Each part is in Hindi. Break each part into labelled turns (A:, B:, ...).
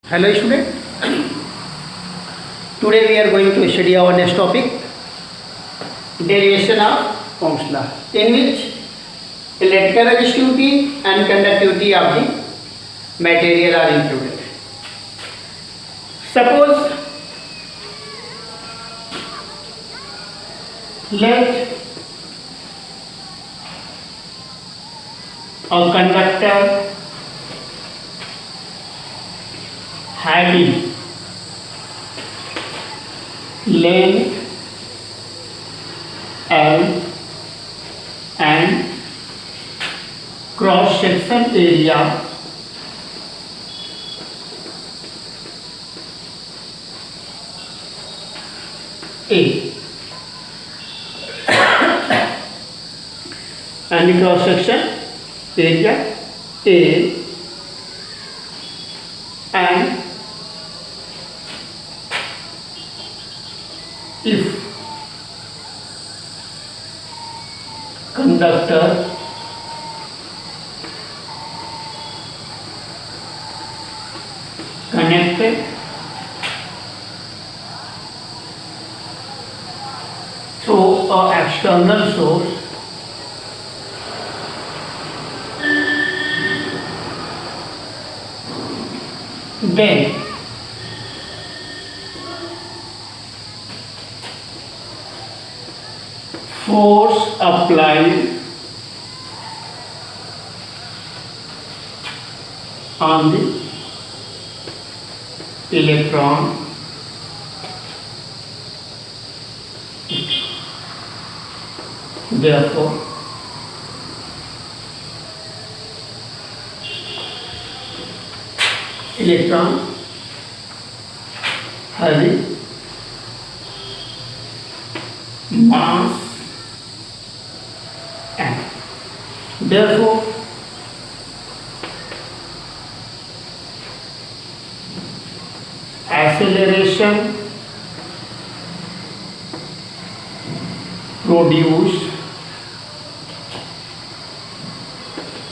A: Hello student, today we are going to study our next topic, derivation of Ohm's law, in which electrical resistivity and conductivity of the material are included. Suppose let a conductor having length L and cross section area A and the cross section area A and if conductor connected through an external source then force applied on the electron therefore electron having mass m. Therefore, acceleration produced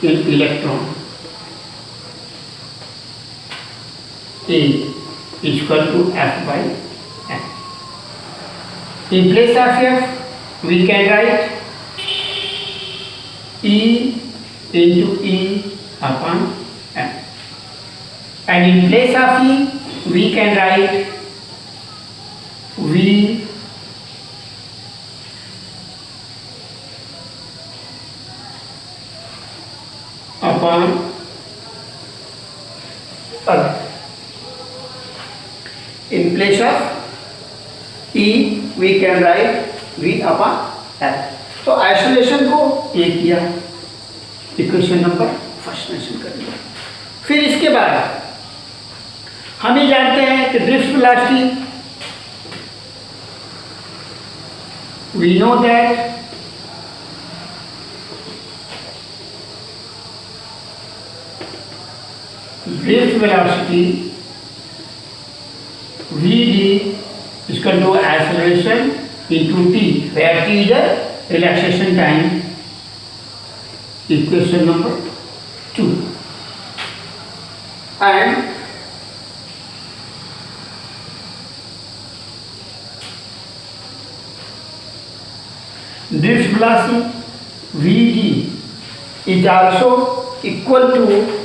A: in electron A is equal to F by m. In place of F, we can write E into E upon M. And in place of E, we can write V upon R. In place of E, we can write V upon R. तो आइसोलेशन को ये किया, इक्वेशन नंबर फर्स्ट मेंशन कर दिया। फिर इसके बाद हम ये जानते हैं कि drift velocity, we know that drift velocity Vd is equal to acceleration into t, where t is the relaxation time. Equation number 2. And drift velocity Vd is also equal to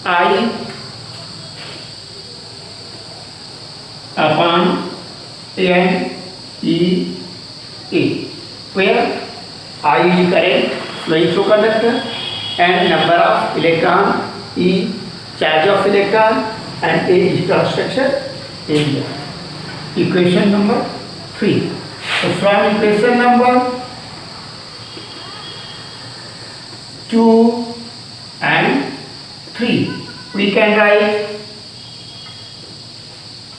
A: I upon N E A, where I is current flowing through conductor and number of electron, E charge of electron, and A is cross section area. Equation number 3. So from equation number 2 and 3, we can write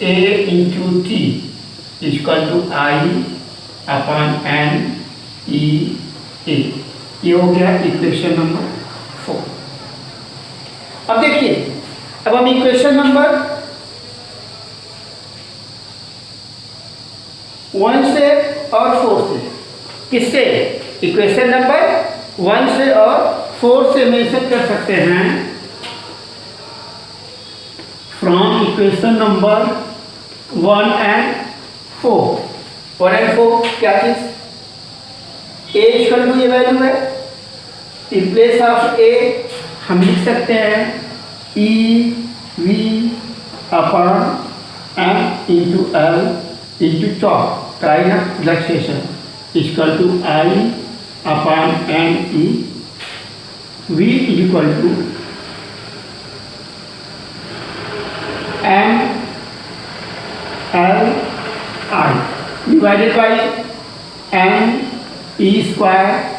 A: A into T is equal to I upon N E A. ये हो गया इक्वेशन नंबर 4। अब देखिए, अब हम इक्वेशन नंबर 1 से और 4 से, किससे? इक्वेशन नंबर 1 से और 4 से मेंशन कर सकते हैं from equation number 1 and 4। 1 and 4 क्या चीज? ए इक्वल टू ये वैल्यू है, इन प्लेस ऑफ ए हम लिख सकते हैं E V upon M into L into time of relaxation equal to I upon M E V equal to M L I divided by M E square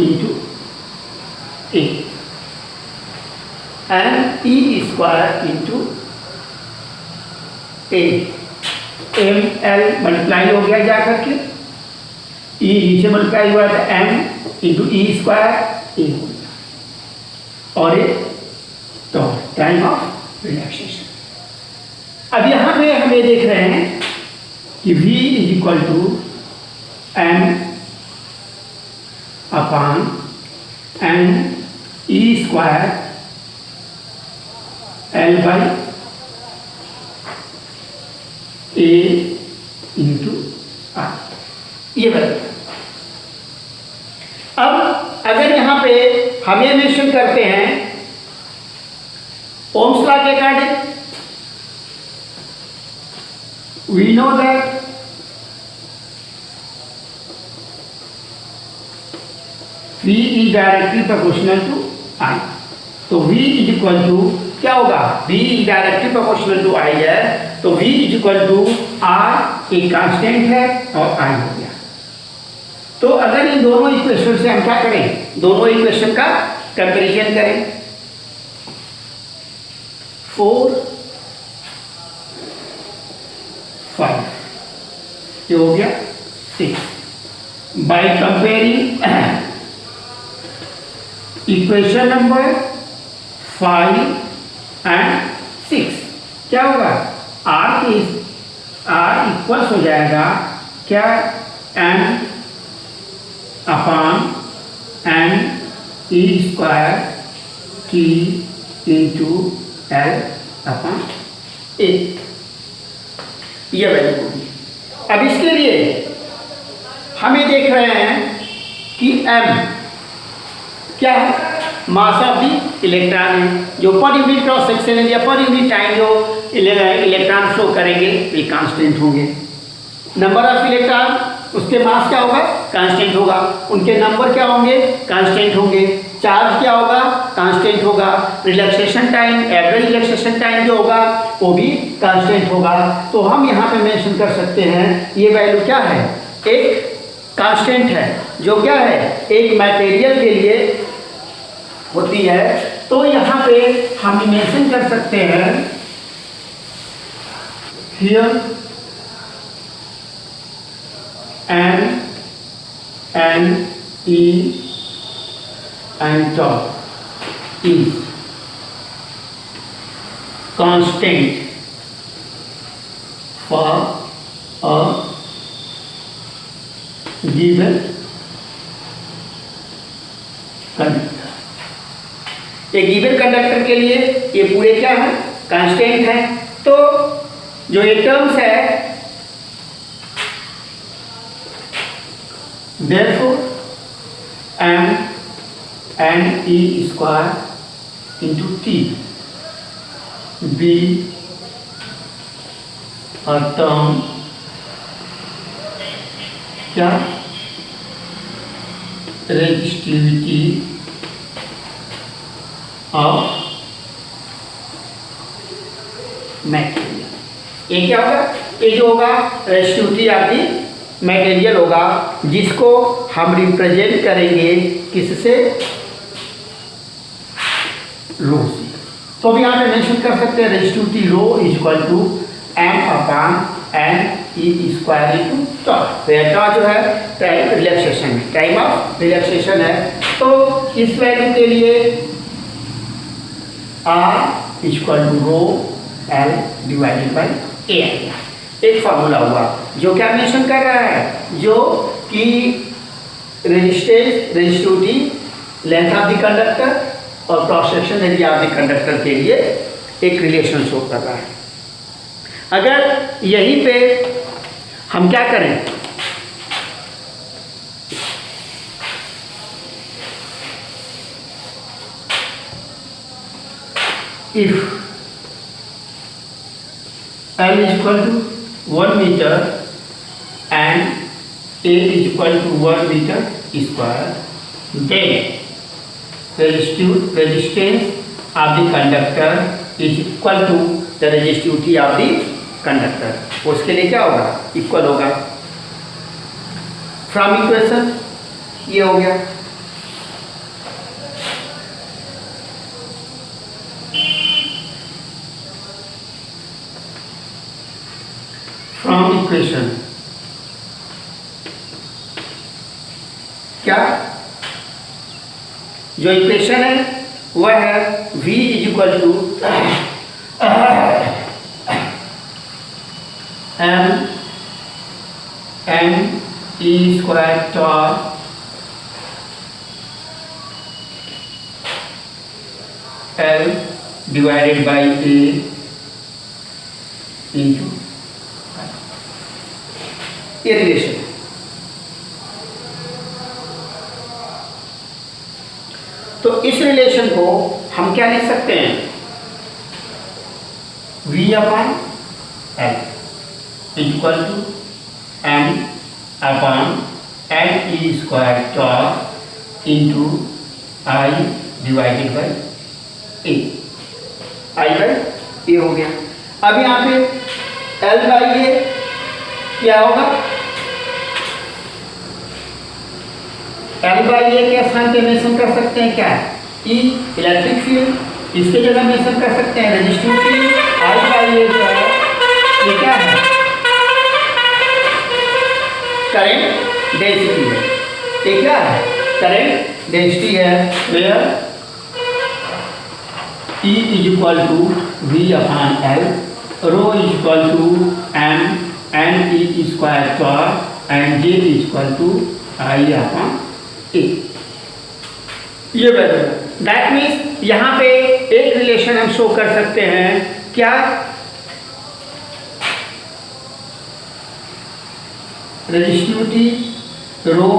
A: into A and E square into A। M L multiply हो गया जा करके, E नीचे मल्टीप्लाई हुआ था M into E square A हो गया और ये तो टाइम ऑफ रिलैक्सेशन। अब यहाँ पे हम ये देख रहे हैं कि V is equal to M upon N E square L by A into R, ये बता। अब अगर यहां पे हम ये मेंशन करते हैं ओम्स लॉ के according, we know that V is directly proportional to I, तो V is equal to क्या होगा? V is directly proportional to I है, तो V is equal to R एक कांस्टेंट है और I हो गया। तो अगर इन दोनों इक्वेशन से हम क्या करें, दोनों इक्वेशन का कंपैरिजन करें, 4 5 ये हो गया 6 by comparing equation number 5 and 6 क्या होगा? R इक्वल्स हो जाएगा क्या? M upon N E square T into L upon A, यह वैल्यू होगी। अब इसके लिए हमें देख रहे हैं कि M क्या है? मास ऑफ दी इलेक्ट्रॉन है, जो पर यूनिट क्रॉस सेक्शन है या पर यूनिट टाइम जो इलेक्ट्रॉन फ्लो करेंगे वे कांस्टेंट होंगे। नंबर ऑफ इलेक्ट्रॉन उसके मास क्या होगा? कांस्टेंट होगा। उनके नंबर क्या होंगे? कांस्टेंट होंगे। चार्ज क्या होगा? कांस्टेंट होगा। Relaxation time, average relaxation time जो होगा वो भी कांस्टेंट होगा। तो हम यहाँ पे मेंशन कर सकते हैं ये वैल्यू क्या है? एक कांस्टेंट है, जो क्या है? एक मटेरियल के लिए होती है। तो यहाँ पे हम मेंशन कर सकते हैं here N E and tau is constant for a given conductor. एक गिवन कंडक्टर के लिए ये पूरे क्या है? कांस्टेंट है। तो जो ये टर्म्स है therefore m n e square into t be a term क्या? resistivity of material. ये क्या होगा? ये जो होगा रेजिस्टिविटी ऑफ दी मटेरियल होगा, जिसको हम रिप्रेजेंट करेंगे किससे? रो से। तो अब यहाँ पे मेंशन कर सकते हैं resistivity rho is equal to M upon N E square into tau. जो है time relaxation, time of relaxation है। तो इस वैल्यू के लिए R equal to rho L divided by A आएगा। एक फार्मूला हुआ जो क्या मेंशन कर रहा है? जो कि resistance resistivity length of the conductor और cross section area of the conductor के लिए एक रिलेशन शो कर रहा है। अगर यहीं पे हम क्या करें, if L is equal to 1 meter and A is equal to 1 meter square, then resistance of the conductor is equal to the resistivity of the conductor। उसके लिए क्या होगा, इक्वल होगा। फ्रॉम इक्वेशन ये हो गया। फ्रॉम इक्वेशन क्या, जो इक्वेशन है वह है V is equal to m e square tau L divided by A into ये रिलेशन है। तो इस रिलेशन को हम क्या लिख सकते हैं, V upon L equal to M upon N E square tau into I divided by A, I by A हो गया। अब यहाँ पे L बाई A क्या होगा, L बाई A के स्थान पे मेंशन कर सकते हैं क्या, E इलेक्ट्रिक फील्ड, इसके जगह मेंशन कर सकते हैं रेजिस्टिविटी। I बाई A जो है ये क्या है, करंट डेंसिटी है। ये क्या है, करंट डेंसिटी है। Where E is equal to V upon L, rho is equal to M N E square tau and J is equal to I upon A। ये वैल्यू, दैट मीन्स यहाँ पे एक रिलेशन हम शो कर सकते हैं क्या, resistivity rho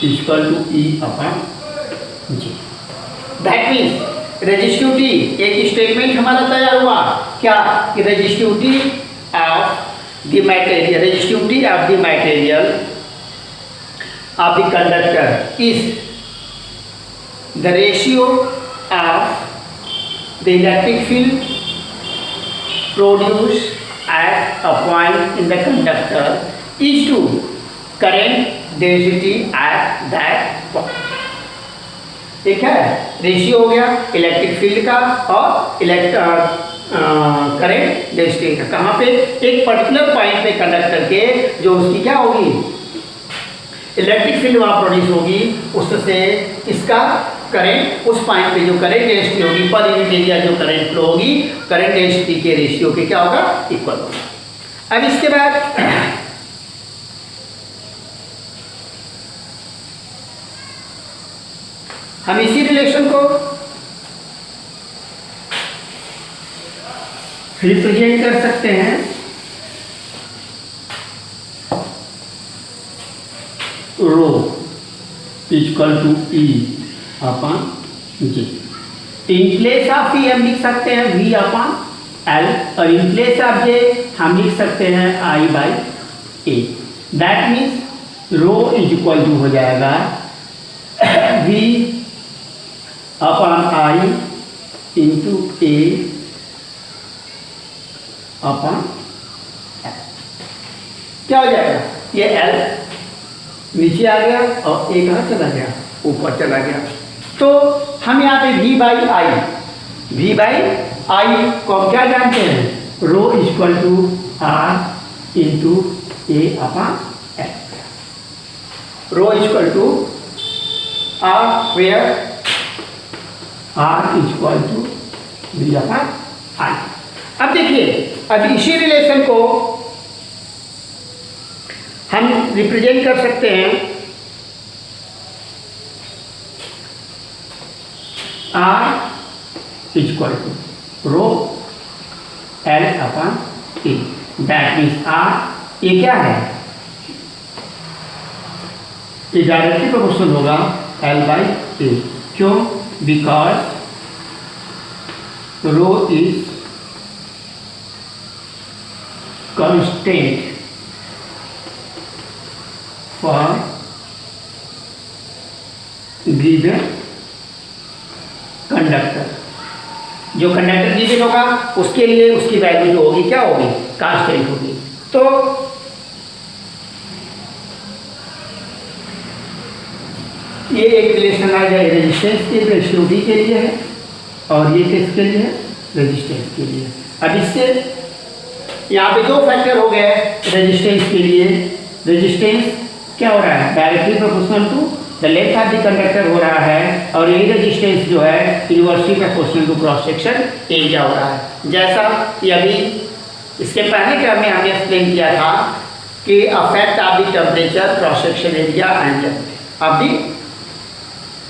A: equal to E upon J। That means resistivity, एक स्टेटमेंट हमारा तैयार हुआ क्या कि resistivity of the material, resistivity of the material of the conductor is the ratio of the electric field produce at a point in the conductor is to current density at that point. ठीक है, रेशियो हो गया इलेक्ट्रिक फील्ड का और करंट डेंसिटी का, कहाँ पे, एक पर्टिकुलर पॉइंट पे कंडक्टर के जो उसकी क्या होगी, इलेक्ट्रिक फील्ड वहाँ प्रोड्यूस होगी, उससे इसका करंट, उस पॉइंट पे जो करंट डेंसिटी होगी पर यूनिट एरिया जो करंट फ्लो होगी, करंट डेंसिटी के रेशियो के क्या होगा, इक्वल होगा। अब इसके बाद हम इसी रिलेशन को रिप्रेजेंट कर सकते हैं rho equal to E upon J। In place of E हम लिख सकते हैं V अपॉन L और इन प्लेस ऑफ J हम लिख सकते हैं I by A। That means rho is equal to हो जाएगा V upon I into A upon L। क्या हो जाएगा, ये L नीचे आ गया और A कहाँ चला गया, ऊपर चला गया। तो हम यहाँ पे V बाई I को हम क्या जानते हैं, rho equal to R into A upon L। Rho equal to R where R equal to V upon I। अब देखिए, अब इसी रिलेशन को हम रिप्रेजेंट कर सकते हैं R equal to rho L upon A। That मीन्स R ये क्या है, ये डायरेक्टली प्रोपोर्शनल होगा L बाई A। क्यों? Because rho is constant for given conductor. जो कंडक्टर गिवन होगा उसके लिए उसकी वैल्यू जो होगी क्या होगी, कांस्टेंट होगी। तो ये एक रिलेशन आ जाए रेजिस्टेंस के रेजिस्टिविटी के लिए है और ये किसके लिए है, रेजिस्टेंस के लिए। अब इससे यहाँ पे दो फैक्टर हो गए रेजिस्टेंस के लिए। रेजिस्टेंस क्या हो रहा है, directly proportional to the length of the conductor हो रहा है, और यही रेजिस्टेंस जो है inversely proportional to cross section area हो रहा है। जैसा कि अभी इसके पहले टर्म में हमने एक्सप्लेन किया था कि affect of the temperature, cross section area and length of the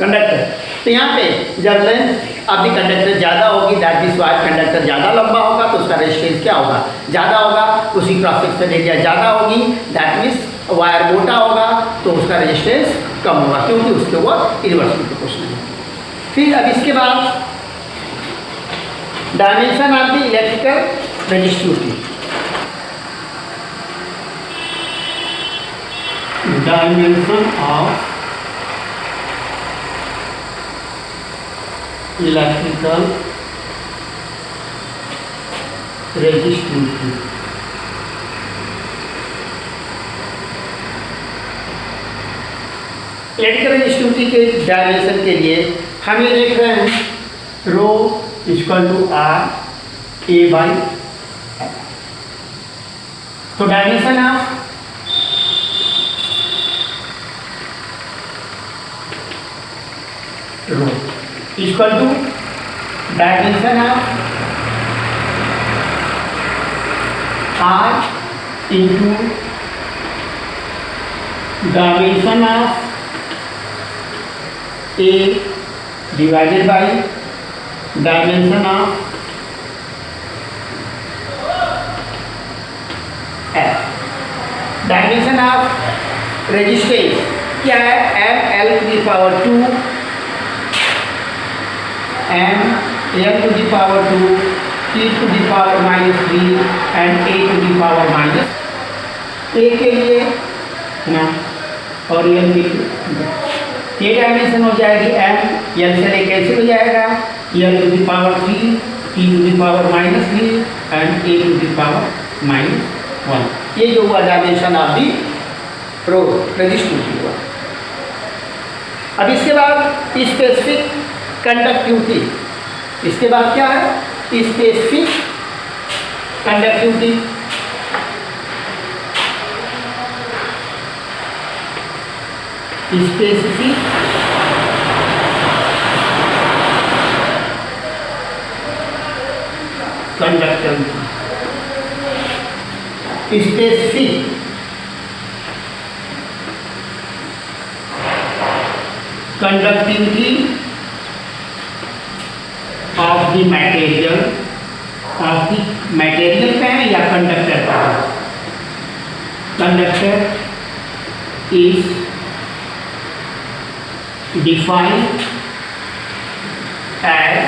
A: conductor. तो यहाँ पे जब लेंथ ऑफ द कंडक्टर ज़्यादा होगी, दैट मीन्स वायर कंडक्टर ज़्यादा लंबा होगा तो उसका रेजिस्टेंस क्या होगा, ज़्यादा होगा। उसी क्रॉस सेक्शन एरिया ज़्यादा होगी, दैट मीन्स वायर मोटा होगा तो उसका रेजिस्टेंस कम होगा, क्योंकि उसके ऊपर इनवर्सली प्रोपोर्शनल है। फिर अब इसके बाद dimension of the electrical resistivity. Dimension of electrical resistivity. Electrical resistivity के डायमेंशन के लिए हम ये देख रहे हैं rho equal to R A by. तो dimension of rho equal to dimension of R into dimension of A divided by dimension of F. Dimension of resistance क्या है, M L to the power 2 M L to the power 2 T to the power -3 and A to the power -a के लिए ना, और ये डायमेंशन हो जाएगी एम एल से कैंसिल हो जाएगा, L to the power 3 T to the power -3 and A to the power -1। ये जो हुआ dimension of the rho resistivity हुआ। अब इसके बाद स्पेसिफिक कंडक्टिविटी। इसके बाद क्या है, specific conductivity. Specific conductivity. Specific conductivity of the material पे है या कंडक्टर का, conductor is defined as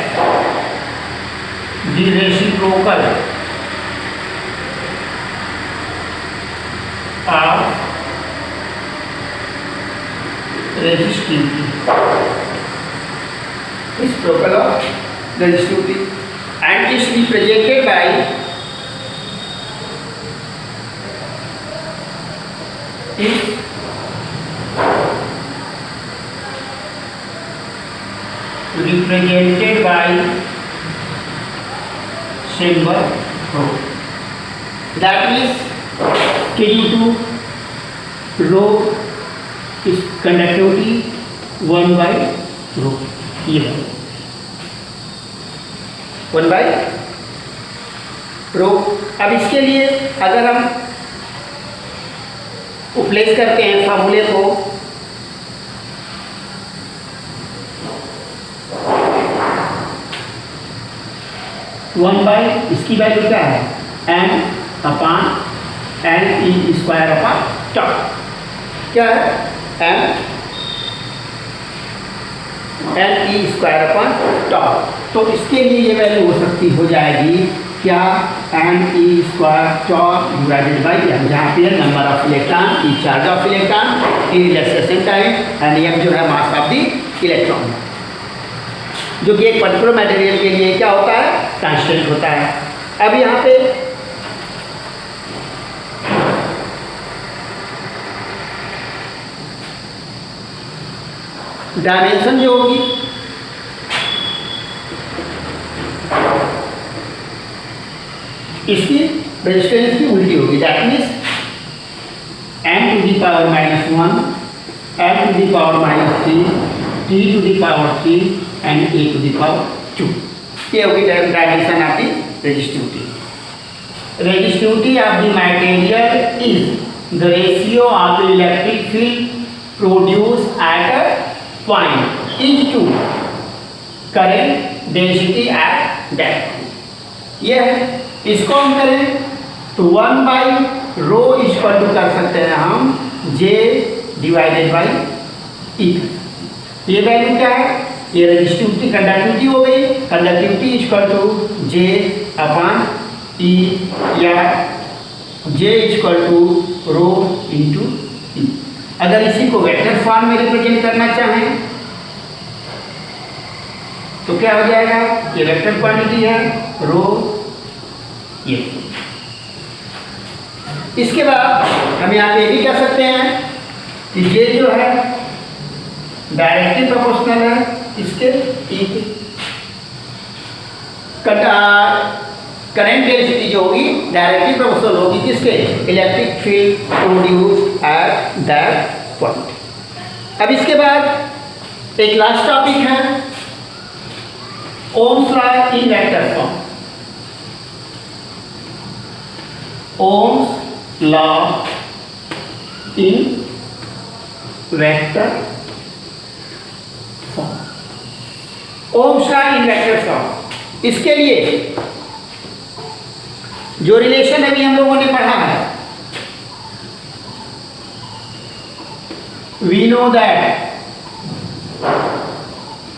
A: the reciprocal of resistivity, reciprocal of resistivity, and is represented by symbol rho. That means K2 rho is conductivity 1 by rho, ये है 1 by rho। अब इसके लिए अगर हम प्लेस करते हैं फार्मूले को, 1 बाई इसकी वैल्यू क्या है, M upon N E square upon tau, क्या है M N E square upon tau. तो इसके लिए ये वैल्यू हो जाएगी क्या, M E square tau divided by M, जहाँ पे number of electron, E charge of electron, E relaxation time and M जो है मास ऑफ द इलेक्ट्रॉन, जो कि एक पर्टिकुलर मटेरियल के लिए क्या होता है, कांस्टेंट होता है। अब यहाँ पे डायमेंशन जो होगी इसकी रेजिस्टेंस की उल्टी होगी, that means m to the power -1, m to the power -3, t to the power 3 and a to the power 2। ये होगी dimension of the resistivity. Resistivity of the material is the ratio of the electric field produced at a point into current density at that point। यह है, इसको हम करें तो 1 बाई रो इक्वल टू कर सकते हैं हम J डिवाइडेड बाई E। ये वैल्यू क्या है, ये रेजिस्टिविटी कंडक्टिविटी हो गई, conductivity equal to J upon E या J equal to rho into E। अगर इसी को वेक्टर फॉर्म में रिप्रेजेंट करना चाहें तो क्या हो जाएगा, ये वेक्टर क्वांटिटी है रो ये। इसके बाद हम यहाँ पे भी कह सकते हैं कि ये जो है डायरेक्टली प्रोपोर्शनल है इसके E के। करंट डेंसिटी जो होगी डायरेक्टली प्रोपोर्शनल होगी किसके, electric field produce eight that point. अब इसके बाद एक लास्ट टॉपिक है Ohm's law in vector form. Ohm's law in vector form. Ohm's law in vector form, इसके लिए जो रिलेशन अभी हम लोगों ने पढ़ा है, we know that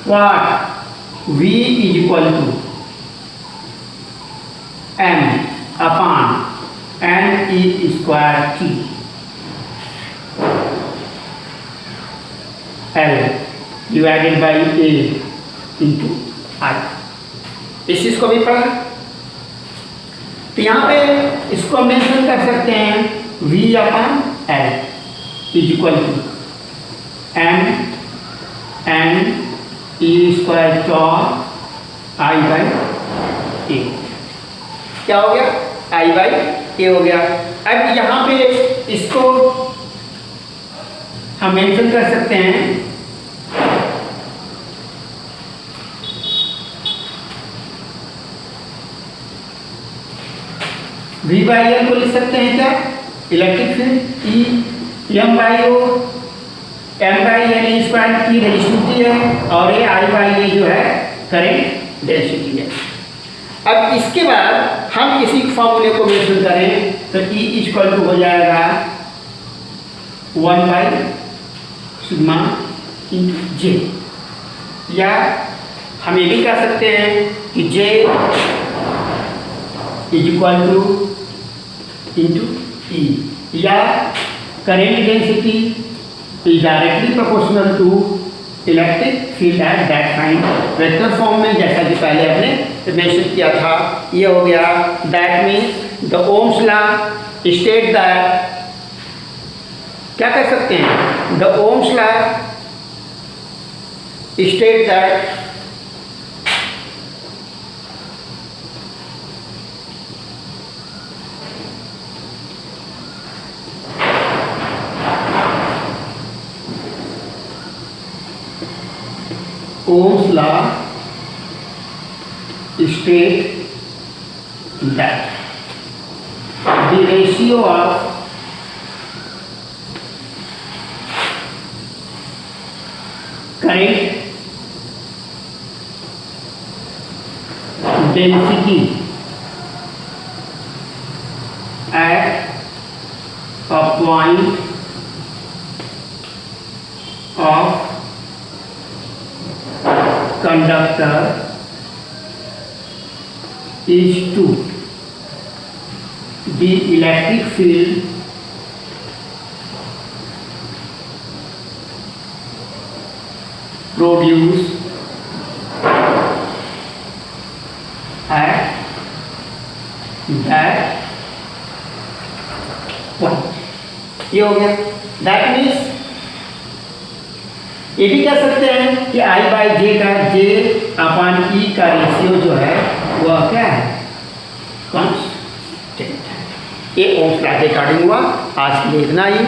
A: what V is equal to m upon n E square t l divided by a into i। इस चीज को भी पढ़ा, तो यहाँ पे इसको मेंशन कर सकते हैं V upon l is equal to m n E square tau I by A. क्या हो गया, आई बाई ए हो गया। अब यहाँ पे इसको हम मेंशन कर सकते हैं V बाई एल को लिख सकते हैं क्या, electric field E M by O, M by N E square की रेजिस्टिविटी है और ये आई बाई ए जो है करंट डेंसिटी है। अब इसके बाद हम इसी फॉर्मूले को मेंशन करें तो E इक्वल टू हो जाएगा 1 बाई सिग्मा इंटू जे, या हम ये भी कह सकते हैं कि J is equal to into E, या current density is directly proportional to electric field at that point. Vector form में जैसा कि पहले हमने मेंशन किया था, ये हो गया। That means the Ohm's law state that, क्या कह सकते हैं, the Ohm's law state that Ohm's law states that the ratio of current density at a point of conductor is to the electric field produced at that point। ये हो गया। दैट मीन्स ये भी कह सकते हैं कि I बाई जे का J अपान E का रेशियो जो है वह क्या है, कांस्टेंट है। ये ओम्स लॉ के अकॉर्डिंग हुआ। आज के लिए इतना ही।